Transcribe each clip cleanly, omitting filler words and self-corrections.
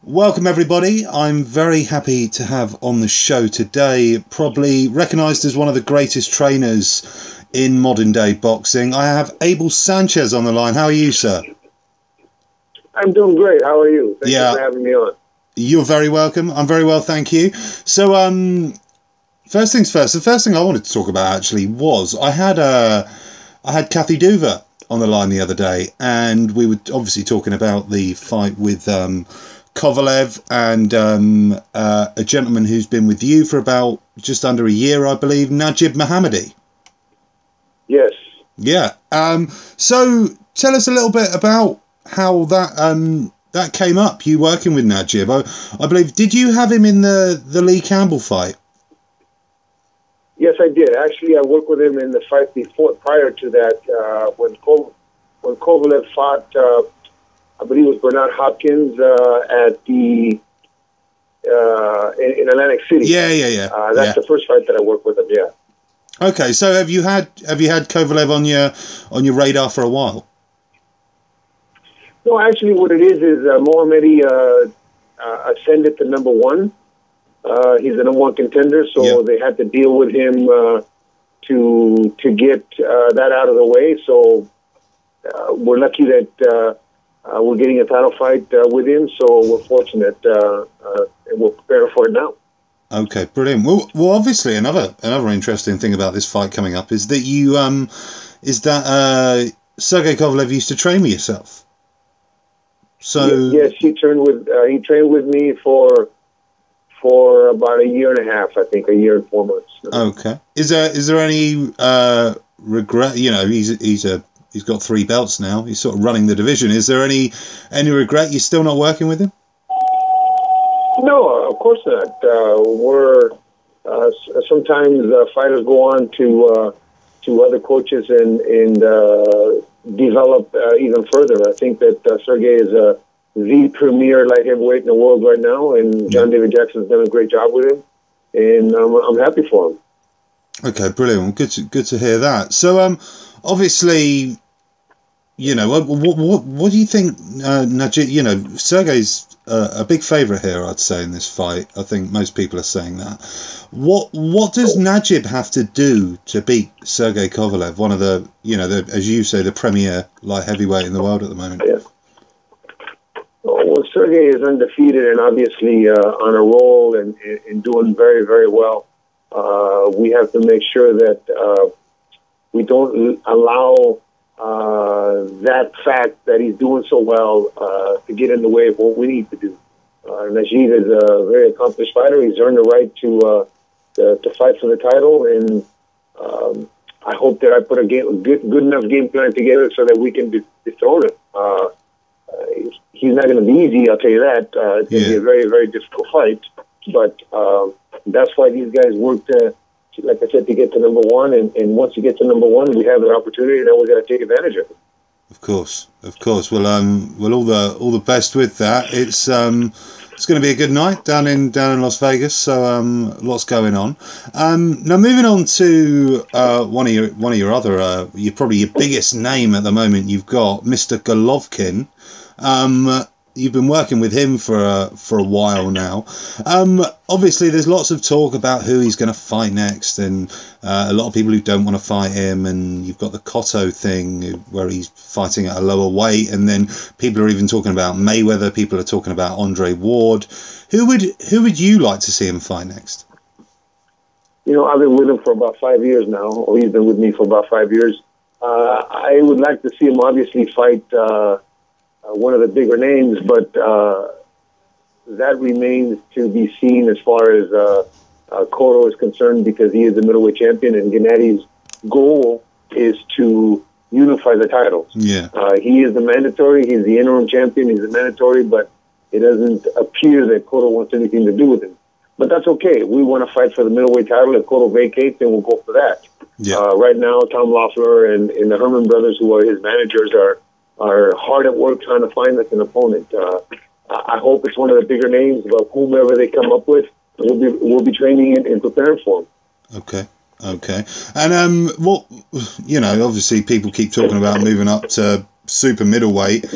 Welcome everybody. I'm very happy to have on the show today, probably recognised as one of the greatest trainers in modern day boxing. I have Abel Sanchez on the line. How are you, sir? I'm doing great. How are you? Thank you for having me on. You're very welcome. I'm very well, thank you. So, first things first. The first thing I wanted to talk about actually was I had Kathy Duva on the line the other day, and we were obviously talking about the fight with Kovalev and a gentleman who's been with you for about just under a year, I believe, Najib Mohammadi. Yes. Yeah. So tell us a little bit about how that came up, you working with Najib. I believe, did you have him in the Lee Campbell fight? Yes, I did. Actually, I worked with him in the fight prior to that, when Kovalev fought, I believe it was Bernard Hopkins at the in Atlantic City. Yeah. That's the first fight that I worked with him. Yeah. Okay, so have you had Kovalev on your radar for a while? No, actually, what it is Mohammadi ascended to number one. He's the number one contender, so they had to deal with him to get that out of the way. So we're lucky that we're getting a title fight with him. So we're fortunate, and we're preparing for it now. Okay, brilliant. Well, obviously, another interesting thing about this fight coming up is that Sergey Kovalev used to train with yourself. So yes, he trained with me for about a year and a half, I think, a year and 4 months. Okay. Is there any regret? You know, he's got 3 belts now. He's sort of running the division. Is there any regret you're still not working with him? No, of course not. We're sometimes fighters go on to other coaches and develop even further. I think that Sergey is the premier light heavyweight in the world right now, and John David Jackson's done a great job with him, and I'm happy for him. Okay, brilliant. Good to hear that. So, obviously, you know, what do you think, Najib? You know, Sergey's a big favourite here, I'd say, in this fight. I think most people are saying that. What does Najib have to do to beat Sergey Kovalev, one of the, you know, as you say, the premier light heavyweight in the world at the moment? Yeah. Well, Sergey is undefeated and obviously on a roll and doing very, very well. We have to make sure that we don't allow that fact that he's doing so well to get in the way of what we need to do. Najib is a very accomplished fighter. He's earned the right to fight for the title, and I hope that I put a good enough game plan together so that we can dethrone him. He's not going to be easy, I'll tell you that. It's going to be a very, very difficult fight, but that's why these guys work to, like I said, to get to number one, and once you get to number one, we have an opportunity, and then we got to take advantage of it. Of course. Well, all the best with that. It's going to be a good night down in Las Vegas. So lots going on. Now moving on to one of your other, probably your biggest name at the moment. You've got Mr. Golovkin. You've been working with him for a while now. Obviously, there's lots of talk about who he's going to fight next, and a lot of people who don't want to fight him. And you've got the Cotto thing where he's fighting at a lower weight, and then people are even talking about Mayweather. People are talking about Andre Ward. Who would you like to see him fight next? You know, I've been with him for about 5 years now, or he's been with me for about 5 years. I would like to see him obviously fight one of the bigger names, but that remains to be seen as far as Cotto is concerned, because he is the middleweight champion, and Gennady's goal is to unify the titles. Yeah. He is the mandatory, he's the interim champion, he's the mandatory, but it doesn't appear that Cotto wants anything to do with him. But that's okay. We want to fight for the middleweight title. If Cotto vacates, then we'll go for that. Yeah. Right now, Tom Loeffler and the Herman brothers, who are his managers, are hard at work trying to find us an opponent. I hope it's one of the bigger names, but whomever they come up with, we'll be training and preparing for them. Okay. And what, you know, obviously people keep talking about moving up to super middleweight.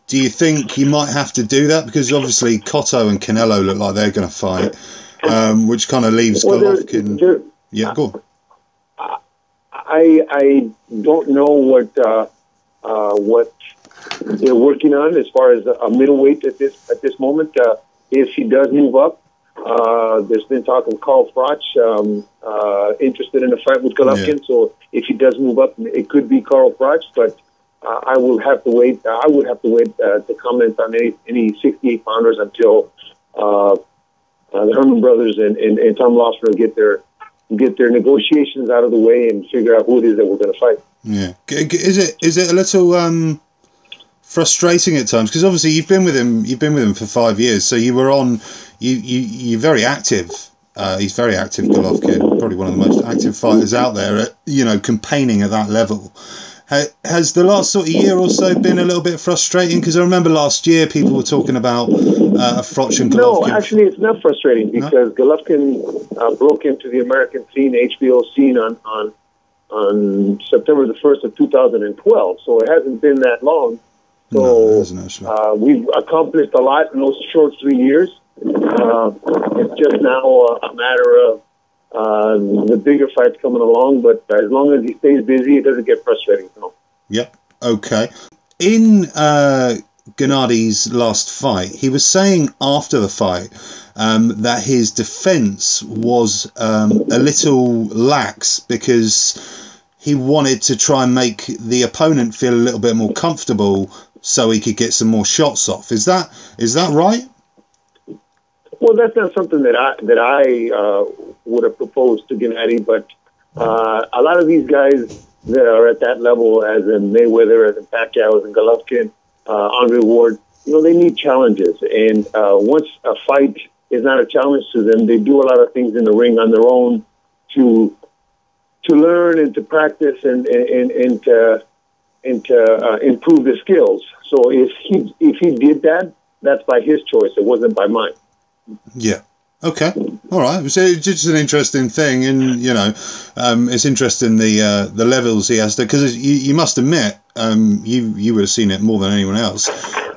Do you think you might have to do that? Because obviously Cotto and Canelo look like they're going to fight, which kind of leaves Golovkin. Yeah, go on. I don't know what they're working on as far as a middleweight at this moment. If he does move up, there's been talk of Carl Froch interested in a fight with Golovkin. Yeah. So if he does move up, it could be Carl Froch, but I will have to wait. I would have to wait to comment on any 68 pounders until the Herman brothers and Tom Loeffler get their negotiations out of the way and figure out who it is that we're going to fight. Yeah, is it a little frustrating at times? Because obviously you've been with him for 5 years, so you were on. You're very active. He's very active, Golovkin, probably one of the most active fighters out there. Campaigning at that level. Has the last sort of year or so been a little bit frustrating? Because I remember last year people were talking about a Froch and Golovkin. No, actually it's not frustrating because Golovkin broke into the American scene, HBO scene on September the 1st of 2012. So it hasn't been that long. So we've accomplished a lot in those short 3 years. It's just now a matter of the bigger fights coming along, but as long as he stays busy, it doesn't get frustrating. No. Yep. Okay. In Gennady's last fight, he was saying after the fight that his defense was a little lax because he wanted to try and make the opponent feel a little bit more comfortable so he could get some more shots off. Is that right? Well, that's not something that I would have proposed to Gennady, but a lot of these guys that are at that level, as in Mayweather, as in Pacquiao, as in Golovkin, Andre Ward, they need challenges. And once a fight is not a challenge to them, they do a lot of things in the ring on their own to learn and to practice and to improve their skills. So if he did that, that's by his choice. It wasn't by mine. Yeah. Okay. All right. So it's just an interesting thing, and it's interesting the levels he has to. Because you must admit, you would have seen it more than anyone else.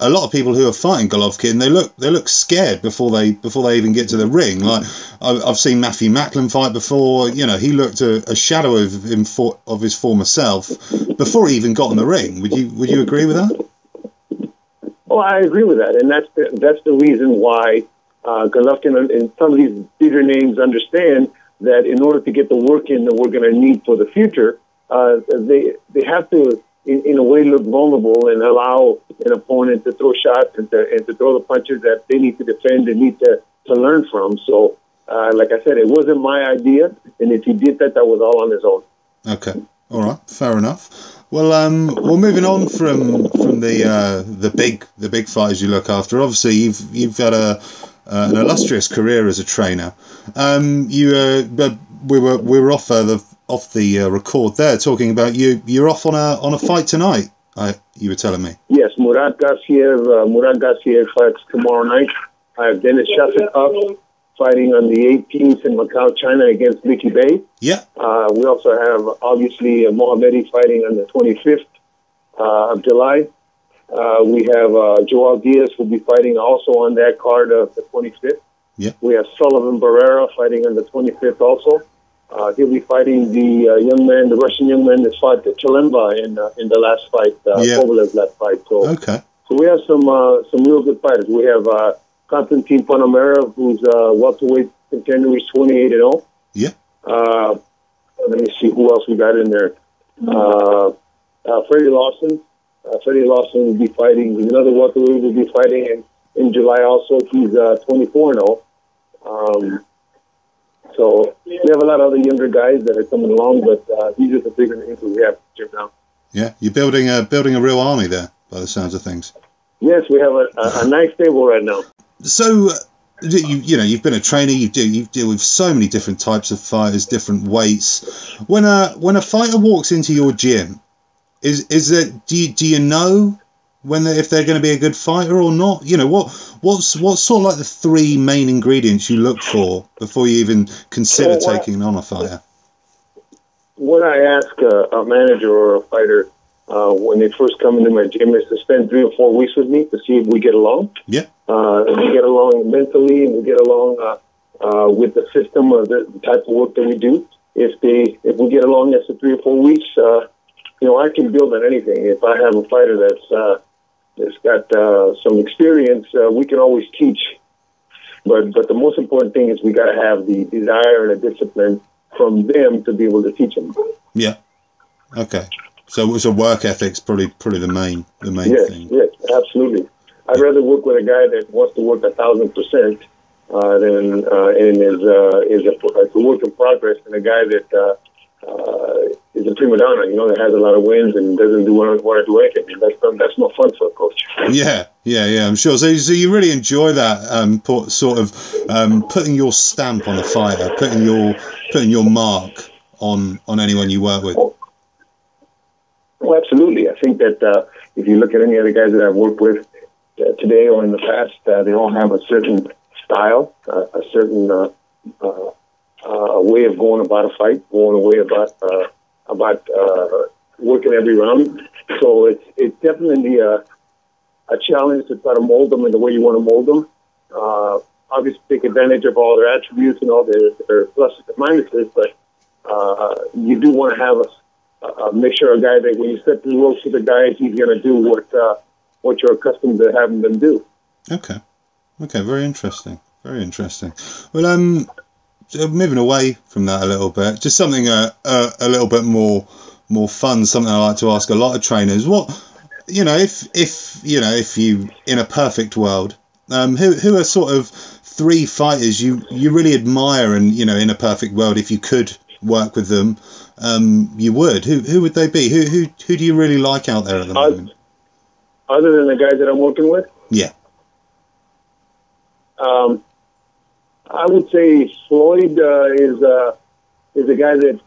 A lot of people who are fighting Golovkin, they look scared before they even get to the ring. Like I've seen Matthew Macklin fight before. He looked a shadow of his former self before he even got in the ring. Would you agree with that? Well, I agree with that, and that's the reason why. Golovkin and some of these bigger names understand that in order to get the work in that we're going to need for the future, they have to, in a way, look vulnerable and allow an opponent to throw shots and to throw the punches that they need to defend and need to learn from. So, like I said, it wasn't my idea, and if he did that, that was all on his own. Okay, all right, fair enough. Well, moving on from the big fighters you look after. Obviously, you've got an illustrious career as a trainer. We were off the record there talking about you're off on a fight tonight. You were telling me. Yes, Murat Gassiev fights tomorrow night. I have Denis Shafikov fighting on the 18th in Macau, China against Mickey Bay. Yeah. We also have obviously Mohammedi fighting on the 25th of July. We have Joel Diaz will be fighting also on that card of the 25th. Yeah. We have Sullivan Barrera fighting on the 25th also. He'll be fighting the Russian young man that fought Chilemba in the last fight, Kovalev's last fight. So we have some real good fighters. We have Constantine Panamera, who's welterweight contender, he's 28-0. Yeah. Let me see who else we got in there. Freddie Lawson. Freddie Lawson will be fighting. Another welterweight will be fighting in July also. He's 24-0. So we have a lot of other younger guys that are coming along, but these are the bigger names that we have now. Yeah, you're building a real army there, by the sounds of things. Yes, we have a nice stable right now. So, you've been a trainer. You deal with so many different types of fighters, different weights. When a fighter walks into your gym, do you know if they're going to be a good fighter or not? What's sort of like the three main ingredients you look for before you even consider taking on a fighter? When I ask a manager or a fighter when they first come into my gym is to spend 3 or 4 weeks with me to see if we get along. Yeah. If we get along mentally, and we get along with the system or the type of work that we do. If we get along after 3 or 4 weeks, I can build on anything. If I have a fighter that's got some experience, we can always teach. But the most important thing is we got to have the desire and the discipline from them to be able to teach them. Yeah. Okay. So work ethic's probably the main thing. Yes, absolutely. I'd rather work with a guy that wants to work 1,000% than and is a work in progress than a guy that is a prima donna, that has a lot of wins and doesn't want to do anything. That's no fun for a coach. Yeah, I'm sure. So you really enjoy that sort of putting your stamp on a fighter, putting your mark on anyone you work with. Well, absolutely. I think that if you look at any of the guys that I've worked with today or in the past, they all have a certain style, a certain way of going about a fight, going away about working every round. So it's definitely a challenge to try to mold them in the way you want to mold them. Obviously, take advantage of all their attributes and all their pluses and minuses, but you do want to have make sure a guy that when you step through the ropes with a guy, he's going to do what you're accustomed to having them do. Okay, very interesting. Well, so moving away from that a little bit, just something a little bit more fun. Something I like to ask a lot of trainers. What, if you in a perfect world, who are sort of 3 fighters you really admire, and in a perfect world, if you could work with them, you would. Who would they be? Who do you really like out there at the moment? Other than the guys that I'm working with? Yeah. I would say Floyd is a guy that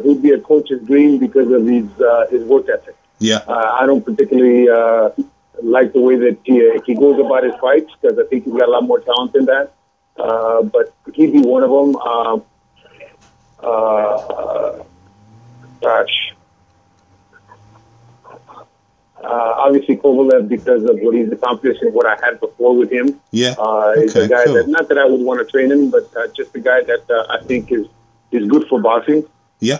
would be a coach's dream because of his work ethic. Yeah. I don't particularly like the way that he goes about his fights, because I think he's got a lot more talent than that. But he'd be one of them. Obviously Kovalev, because of what he's accomplished and what I had before with him. Yeah. Is a guy that, not that I would want to train him, but just a guy that I think is good for boxing. Yeah.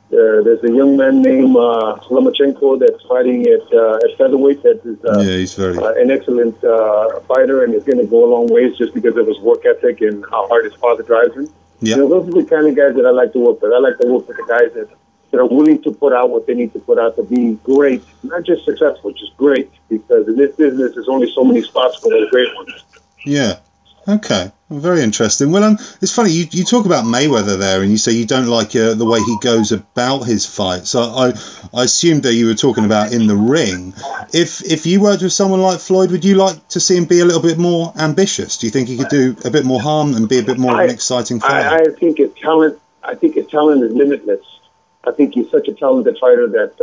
There's a young man named Lomachenko that's fighting at featherweight. That is he's very an excellent fighter, and is going to go a long ways just because of his work ethic and how hard his father drives him. Yeah. Those are the kind of guys that I like to work with. I like to work with the guys that are willing to put out what they need to put out to be great, not just successful, just great. Because in this business, there's only so many spots for the great ones. Yeah. Okay. Well, very interesting. Well, it's funny you talk about Mayweather there, and you say you don't like the way he goes about his fights. So I assumed that you were talking about in the ring. If you worked with someone like Floyd, would you like to see him be a little bit more ambitious? Do you think he could do a bit more harm and be a bit more of an exciting fighter? I think his talent. I think his talent is limitless. I think he's such a talented fighter that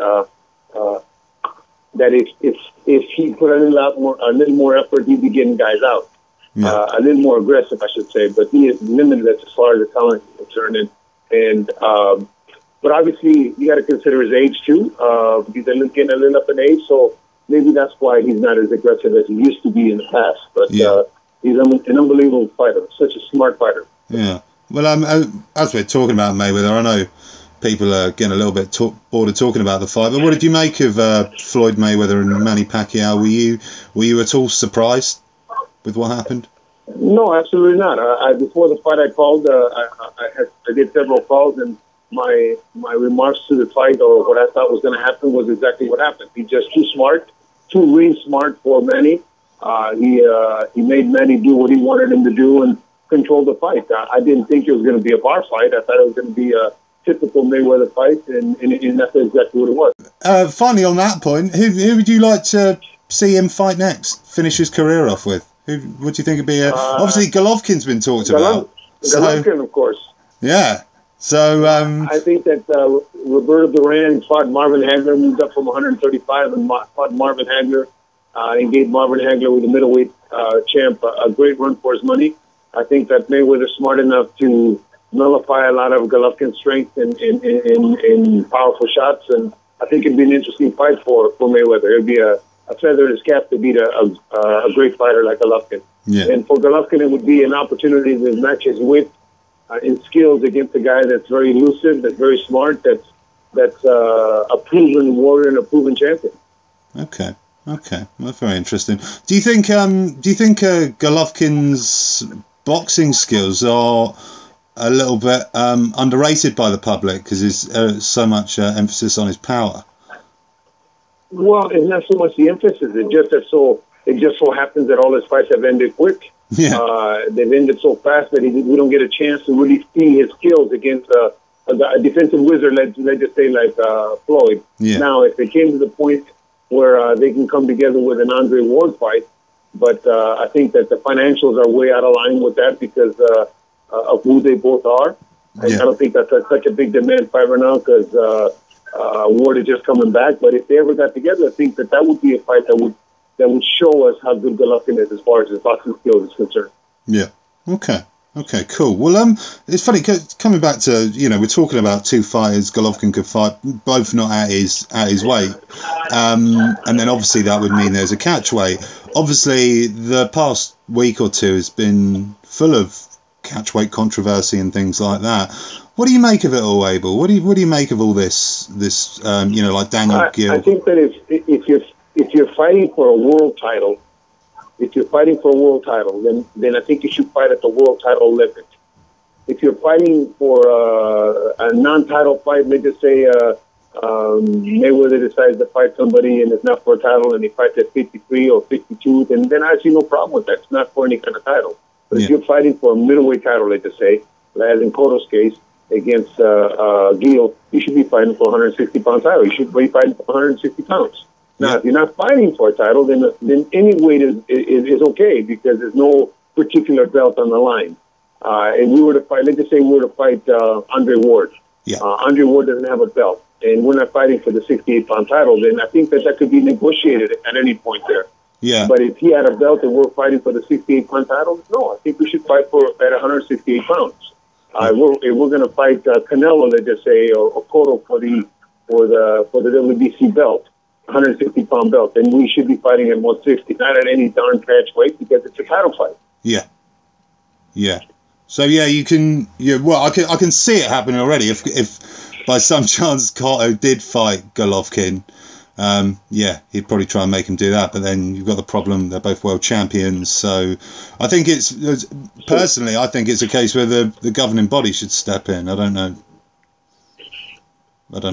if he put a little more effort, he'd be getting guys out. Yeah. A little more aggressive, I should say, but he is limitless as far as the talent is concerned. But obviously, you got to consider his age too. He's getting a little up in age, so maybe that's why he's not as aggressive as he used to be in the past. But he's an unbelievable fighter, such a smart fighter. Yeah. Well, as we're talking about Mayweather, I know people are getting a little bit bored of talking about the fight. But what did you make of Floyd Mayweather and Manny Pacquiao? Were you at all surprised with what happened? No, absolutely not. Before the fight, I called. I did several calls, and my remarks to the fight, or what I thought was going to happen, was exactly what happened. He's just too smart, too ring smart for Manny. He made Manny do what he wanted him to do and control the fight. I didn't think it was going to be a bar fight. I thought it was going to be a typical Mayweather fight, and that's exactly what it was. Finally, on that point, who would you like to see him fight next? Finish his career off with? Who would you think would be? Obviously, Golovkin's been talked about. Golovkin, of course. Yeah. So I think that Roberto Duran fought Marvin Hagler, moved up from 135 and fought Marvin Hagler, and gave Marvin Hagler, with the middleweight champ, a great run for his money. I think that Mayweather's smart enough to nullify a lot of Golovkin's strength in powerful shots, and I think it'd be an interesting fight for Mayweather. It'd be a feather in his cap to beat a great fighter like Golovkin. Yeah. And for Golovkin, it would be an opportunity to match his wit in skills against a guy that's very elusive, that's very smart, that's a proven warrior and a proven champion. Okay, that's very interesting. Do you think Golovkin's boxing skills are a little bit underrated by the public because there's so much emphasis on his power? Well, it's not so much the emphasis. It just so happens that all his fights have ended quick. Yeah. They've ended so fast that we don't get a chance to really see his skills against a defensive wizard, let's just say, like Floyd. Yeah. Now, if it came to the point where they can come together with an Andre Ward fight, but I think that the financials are way out of line with that because of who they both are. Yeah. I don't think that's such a big demand fight right now because Ward is just coming back. But if they ever got together, I think that would be a fight that would show us how good Golovkin is as far as his boxing skills is concerned. Yeah. Okay, cool. Well, it's funny coming back to, we're talking about two fighters Golovkin could fight, both not at his weight, and then obviously that would mean there's a catchweight. Obviously, the past week or two has been full of catchweight controversy and things like that. What do you make of it all, Abel? What do you make of all this? Like Daniel Gill? I think that if you're fighting for a world title. If you're fighting for a world title, then I think you should fight at the world title limit. If you're fighting for a non-title fight, let's just say Mayweather decides to fight somebody and it's not for a title and he fights at 53 or 52, then I see no problem with that. It's not for any kind of title. But if you're fighting for a middleweight title, let's just say, as in Cotto's case, against Gill, you should be fighting for a 160-pound title. You should be fighting for 160 pounds. Now, if you're not fighting for a title, then any weight is okay because there's no particular belt on the line. And we were to fight, let's just say we were to fight Andre Ward. Yeah. Andre Ward doesn't have a belt, and we're not fighting for the 68-pound title, then I think that could be negotiated at any point there. Yeah. But if he had a belt and we're fighting for the 68-pound title, no, I think we should fight at 168 pounds. If we're going to fight Canelo, let's just say, or Cotto for the WBC belt, 160-pound belt, then we should be fighting at 160, not at any darn catch weight because it's a title fight. Yeah. So you can. Well, I can see it happening already. If by some chance Cotto did fight Golovkin, he'd probably try and make him do that. But then you've got the problem; they're both world champions. So I think personally, I think it's a case where the governing body should step in. I don't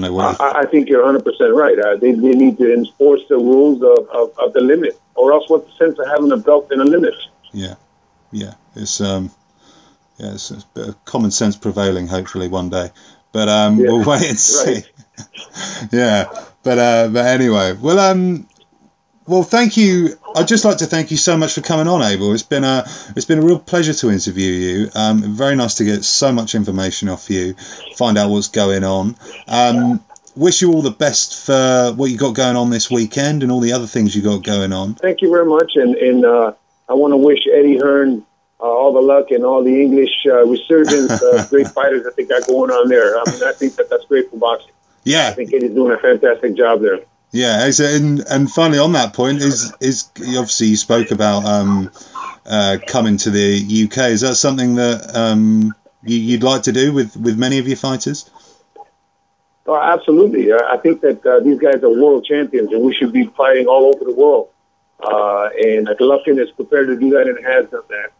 know what. I think you're 100% right. They need to enforce the rules of the limit, or else what's the sense of having a belt in a limit? Yeah. It's it's a bit of common sense prevailing. Hopefully one day, but we'll wait and see. Right. But anyway, well, thank you. I'd just like to thank you so much for coming on, Abel. It's been a real pleasure to interview you. Very nice to get so much information off you, find out what's going on. Wish you all the best for what you got going on this weekend and all the other things you got going on. Thank you very much, and I want to wish Eddie Hearn all the luck and all the English resurgence of great fighters that they got going on there. I mean, I think that's great for boxing. Yeah, I think Eddie's doing a fantastic job there. Yeah, and finally on that point is obviously you spoke about coming to the UK. Is that something that you'd like to do with many of your fighters? Oh, absolutely. I think that these guys are world champions, and we should be fighting all over the world. And Golovkin is prepared to do that and has done that.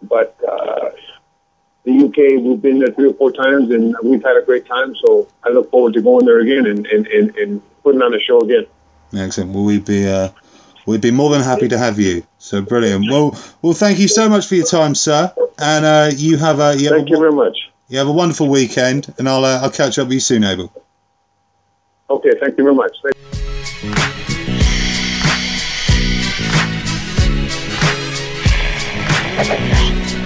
But the UK, we've been there 3 or 4 times, and we've had a great time. So I look forward to going there again and putting on a show again. Excellent. Well, we'd be more than happy to have you. So brilliant. Well, thank you so much for your time, sir. And thank you very much. You have a wonderful weekend, and I'll catch up with you soon, Abel. Okay, thank you very much. Thank you.